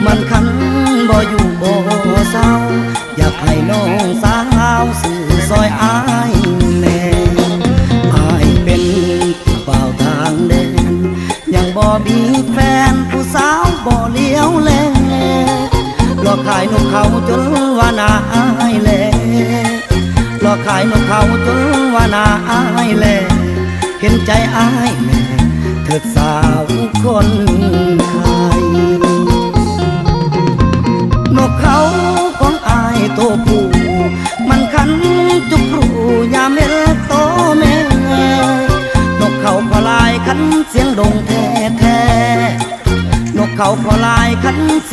มันคันบ่อยู่บ่เศร้าอยากให้น้องสาวสื่อซอยอายแน่อายเป็นผู้บ่าวทางแดนยังบ่มีแฟนผู้สาวบ่เลี้ยวแลหลอกขายนกเขาจนว่านาอายแลหลอกขายนกเขาจนว่านาอายแลเห็นใจอายแม่เถิดสาวคนไทยนกเขาของอายตัวผู้มันคันจุกรูยามเม็ดโตแม่นกเขาพอลายคันเสียงดงแท้นกเขาพอลายคัน